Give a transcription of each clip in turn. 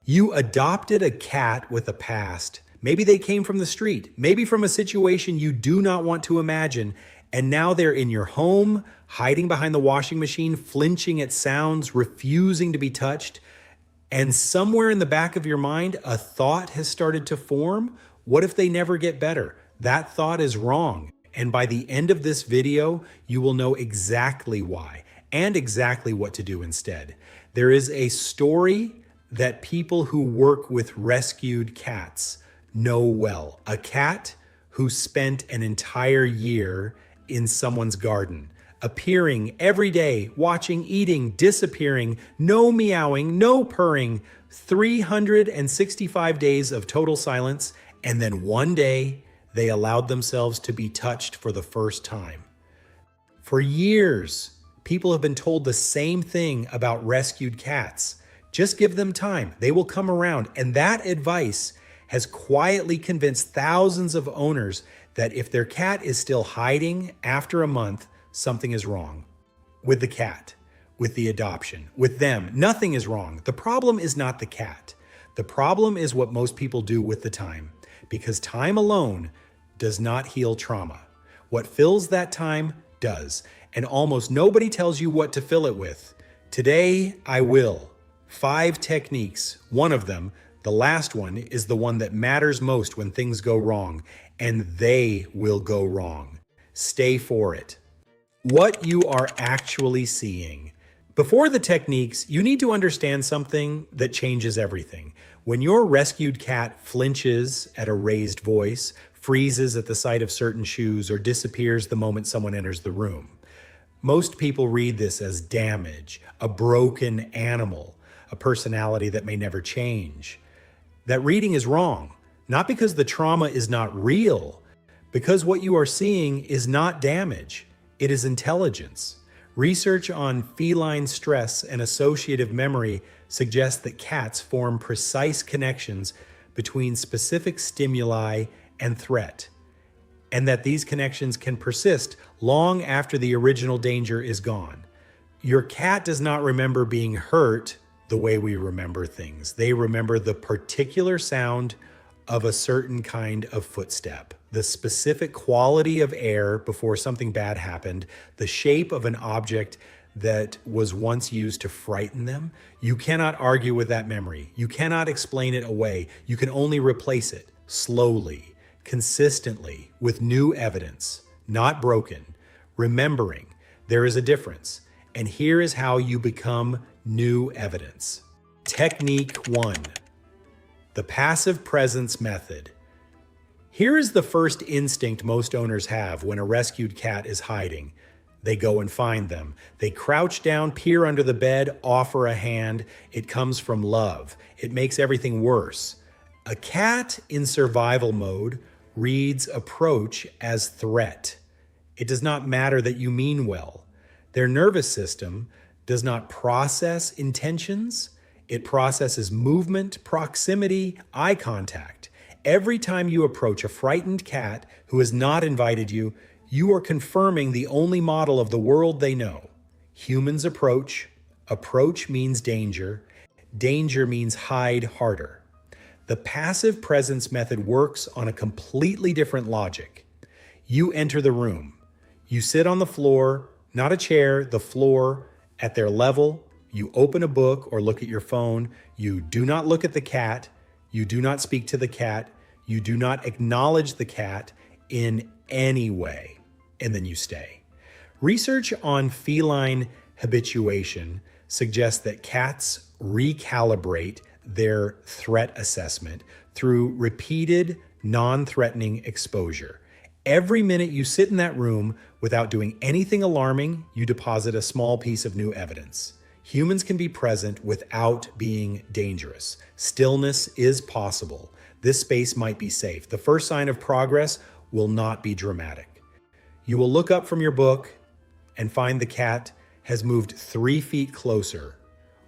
You adopted a cat with a past. Maybe they came from the street, maybe from a situation you do not want to imagine, and now they're in your home, hiding behind the washing machine, flinching at sounds, refusing to be touched. And somewhere in the back of your mind, a thought has started to form. What if they never get better? That thought is wrong. And by the end of this video, you will know exactly why and exactly what to do instead. There is a story that people who work with rescued cats know well. A cat who spent an entire year in someone's garden, appearing every day, watching, eating, disappearing, no meowing, no purring, 365 days of total silence, and then one day they allowed themselves to be touched for the first time. For years, people have been told the same thing about rescued cats. Just give them time, they will come around. And that advice has quietly convinced thousands of owners that if their cat is still hiding after a month, something is wrong with the cat, with the adoption, with them. Nothing is wrong. The problem is not the cat. The problem is what most people do with the time, because time alone does not heal trauma. What fills that time does, and almost nobody tells you what to fill it with. Today, I will. 5 techniques. One of them, the last one, is the one that matters most when things go wrong, and they will go wrong. Stay for it. What you are actually seeing. Before the techniques, you need to understand something that changes everything. When your rescued cat flinches at a raised voice, freezes at the sight of certain shoes, or disappears the moment someone enters the room, most people read this as damage, a broken animal, a personality that may never change. That reading is wrong, not because the trauma is not real, because what you are seeing is not damage, it is intelligence. Research on feline stress and associative memory suggests that cats form precise connections between specific stimuli and threat, and that these connections can persist long after the original danger is gone. Your cat does not remember being hurt the way we remember things. They remember the particular sound of a certain kind of footstep, the specific quality of air before something bad happened, the shape of an object that was once used to frighten them. You cannot argue with that memory. You cannot explain it away. You can only replace it slowly, consistently, with new evidence, not broken. Remembering there is a difference. And here is how you become new evidence. Technique 1, the passive presence method. Here is the first instinct most owners have when a rescued cat is hiding. They go and find them. They crouch down, peer under the bed, offer a hand. It comes from love. It makes everything worse. A cat in survival mode reads approach as threat. It does not matter that you mean well. Their nervous system does not process intentions. It processes movement, proximity, eye contact. Every time you approach a frightened cat who has not invited you, you are confirming the only model of the world they know. Humans approach. Approach means danger. Danger means hide harder. The passive presence method works on a completely different logic. You enter the room. You sit on the floor, not a chair, the floor, at their level. You open a book or look at your phone. You do not look at the cat. You do not speak to the cat. You do not acknowledge the cat in any way. And then you stay. Research on feline habituation suggests that cats recalibrate their threat assessment through repeated, non-threatening exposure. Every minute you sit in that room without doing anything alarming, you deposit a small piece of new evidence. Humans can be present without being dangerous. Stillness is possible. This space might be safe. The first sign of progress will not be dramatic. You will look up from your book and find the cat has moved 3 feet closer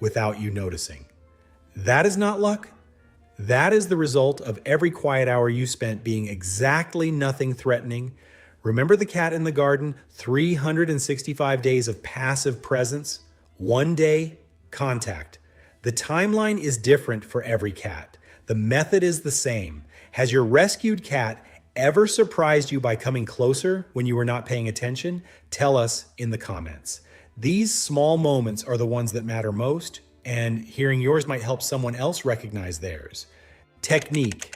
without you noticing. That is not luck. That is the result of every quiet hour you spent being exactly nothing threatening. Remember the cat in the garden? 365 days of passive presence. 1 day, contact. The timeline is different for every cat. The method is the same. Has your rescued cat ever surprised you by coming closer when you were not paying attention? Tell us in the comments. These small moments are the ones that matter most, and hearing yours might help someone else recognize theirs. Technique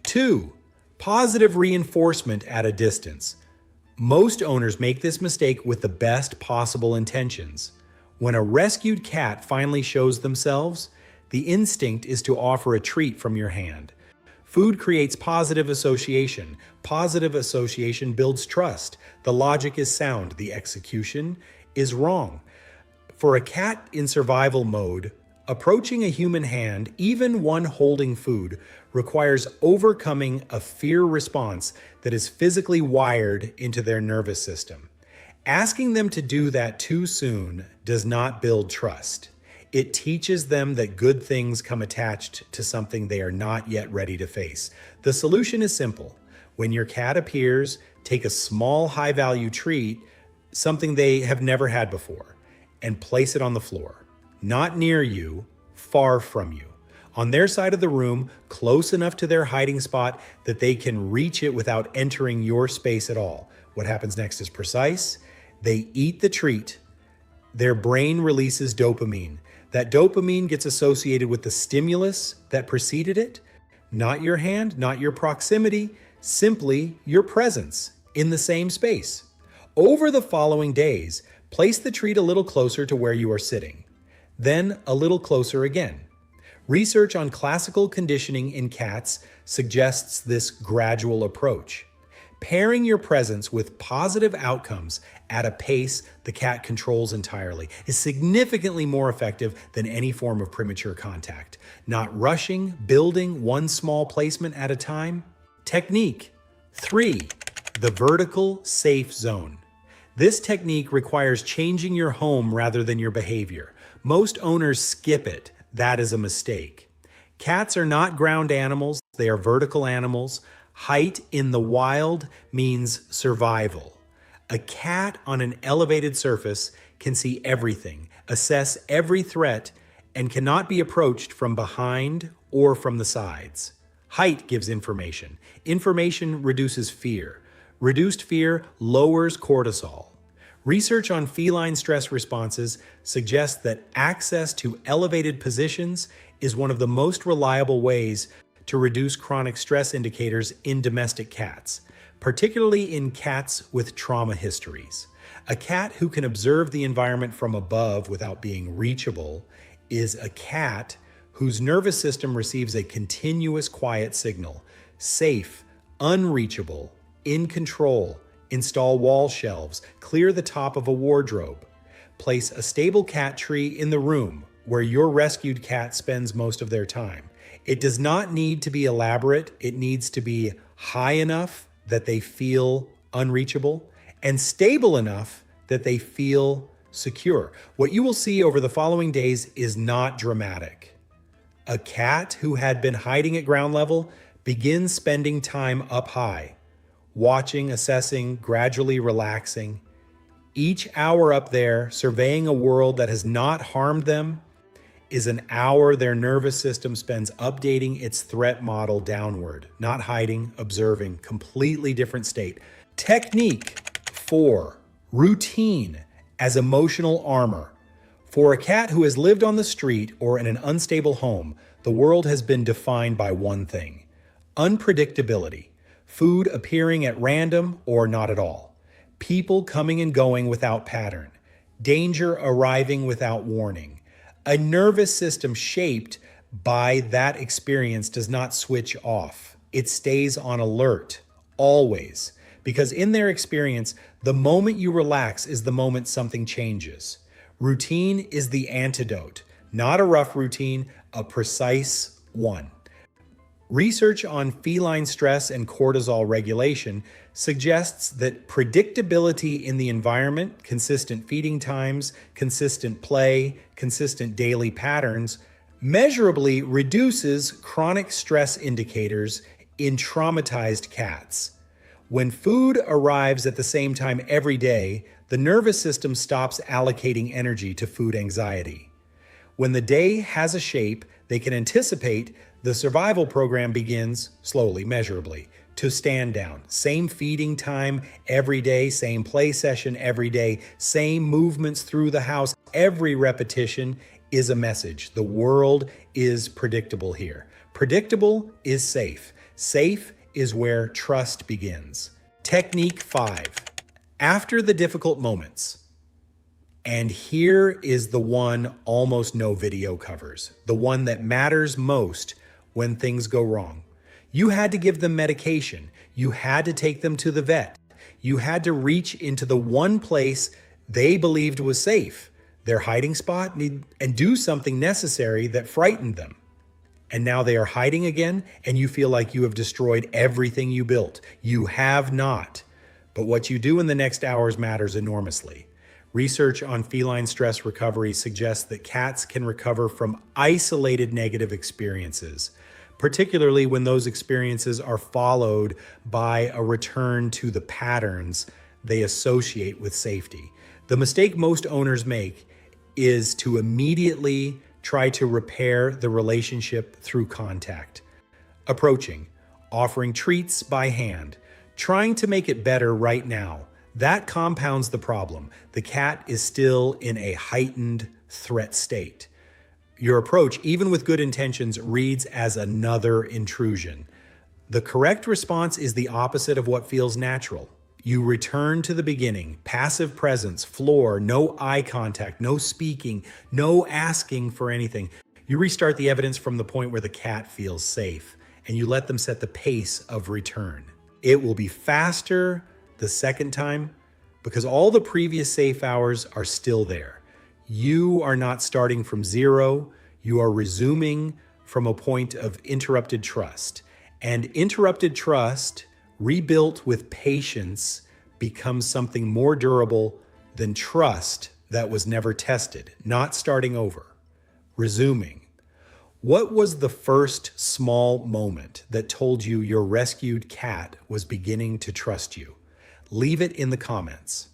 2. Positive reinforcement at a distance. Most owners make this mistake with the best possible intentions. When a rescued cat finally shows themselves, the instinct is to offer a treat from your hand. Food creates positive association. Positive association builds trust. The logic is sound. The execution is wrong. For a cat in survival mode, approaching a human hand, even one holding food, requires overcoming a fear response that is physically wired into their nervous system. Asking them to do that too soon does not build trust. It teaches them that good things come attached to something they are not yet ready to face. The solution is simple. When your cat appears, take a small high-value treat, something they have never had before, and place it on the floor. Not near you, far from you. On their side of the room, close enough to their hiding spot that they can reach it without entering your space at all. What happens next is precise. They eat the treat. Their brain releases dopamine. That dopamine gets associated with the stimulus that preceded it. Not your hand, not your proximity, simply your presence in the same space. Over the following days, place the treat a little closer to where you are sitting, then a little closer again. Research on classical conditioning in cats suggests this gradual approach. Pairing your presence with positive outcomes at a pace the cat controls entirely is significantly more effective than any form of premature contact. Not rushing, building one small placement at a time. Technique 3. The vertical safe zone. This technique requires changing your home rather than your behavior. Most owners skip it. That is a mistake. Cats are not ground animals, they are vertical animals. Height in the wild means survival. A cat on an elevated surface can see everything, assess every threat, and cannot be approached from behind or from the sides. Height gives information. Information reduces fear. Reduced fear lowers cortisol. Research on feline stress responses suggests that access to elevated positions is one of the most reliable ways to reduce chronic stress indicators in domestic cats, particularly in cats with trauma histories. A cat who can observe the environment from above without being reachable is a cat whose nervous system receives a continuous quiet signal: safe, unreachable, in control. Install wall shelves, clear the top of a wardrobe. Place a stable cat tree in the room where your rescued cat spends most of their time. It does not need to be elaborate. It needs to be high enough that they feel unreachable and stable enough that they feel secure. What you will see over the following days is not dramatic. A cat who had been hiding at ground level begins spending time up high, watching, assessing, gradually relaxing. Each hour up there, surveying a world that has not harmed them, is an hour their nervous system spends updating its threat model downward, not hiding, observing, completely different state. Technique 4. Routine as emotional armor. For a cat who has lived on the street or in an unstable home, the world has been defined by one thing: unpredictability. Food appearing at random or not at all. People coming and going without pattern. Danger arriving without warning. A nervous system shaped by that experience does not switch off. It stays on alert, always. Because in their experience, the moment you relax is the moment something changes. Routine is the antidote. Not a rough routine, a precise one. Research on feline stress and cortisol regulation suggests that predictability in the environment, consistent feeding times, consistent play, consistent daily patterns, measurably reduces chronic stress indicators in traumatized cats. When food arrives at the same time every day, the nervous system stops allocating energy to food anxiety. When the day has a shape they can anticipate, the survival program begins slowly, measurably, to stand down. Same feeding time every day, same play session every day, same movements through the house. Every repetition is a message. The world is predictable here. Predictable is safe. Safe is where trust begins. Technique 5. After the difficult moments, and here is the one almost no video covers, the one that matters most when things go wrong. You had to give them medication. You had to take them to the vet. You had to reach into the one place they believed was safe, their hiding spot, and do something necessary that frightened them. And now they are hiding again, and you feel like you have destroyed everything you built. You have not. But what you do in the next hours matters enormously. Research on feline stress recovery suggests that cats can recover from isolated negative experiences, particularly when those experiences are followed by a return to the patterns they associate with safety. The mistake most owners make is to immediately try to repair the relationship through contact. Approaching, offering treats by hand, trying to make it better right now. That compounds the problem. The cat is still in a heightened threat state. Your approach, even with good intentions, reads as another intrusion. The correct response is the opposite of what feels natural. You return to the beginning, passive presence, floor, no eye contact, no speaking, no asking for anything. You restart the evidence from the point where the cat feels safe, and you let them set the pace of return. It will be faster the second time because all the previous safe hours are still there. You are not starting from zero. You are resuming from a point of interrupted trust. And interrupted trust, rebuilt with patience, becomes something more durable than trust that was never tested. Not starting over. Resuming. What was the first small moment that told you your rescued cat was beginning to trust you? Leave it in the comments.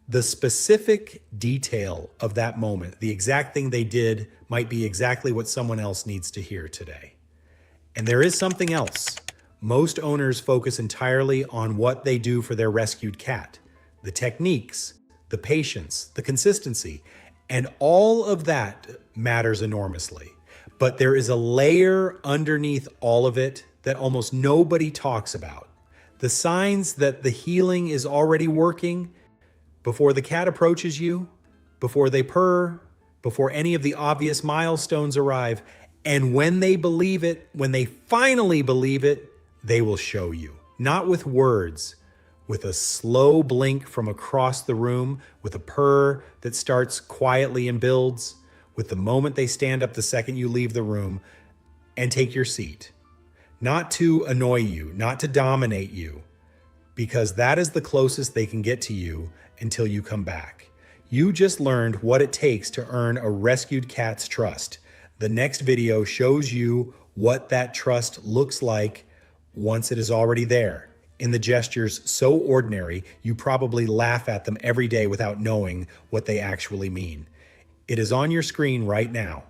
The specific detail of that moment, the exact thing they did, might be exactly what someone else needs to hear today. And there is something else. Most owners focus entirely on what they do for their rescued cat, the techniques, the patience, the consistency, and all of that matters enormously. But there is a layer underneath all of it that almost nobody talks about. The signs that the healing is already working before the cat approaches you, before they purr, before any of the obvious milestones arrive. And when they believe it, when they finally believe it, they will show you. Not with words, with a slow blink from across the room, with a purr that starts quietly and builds, with the moment they stand up the second you leave the room and take your seat. Not to annoy you, not to dominate you, because that is the closest they can get to you until you come back. You just learned what it takes to earn a rescued cat's trust. The next video shows you what that trust looks like once it is already there. In the gestures so ordinary, you probably laugh at them every day without knowing what they actually mean. It is on your screen right now.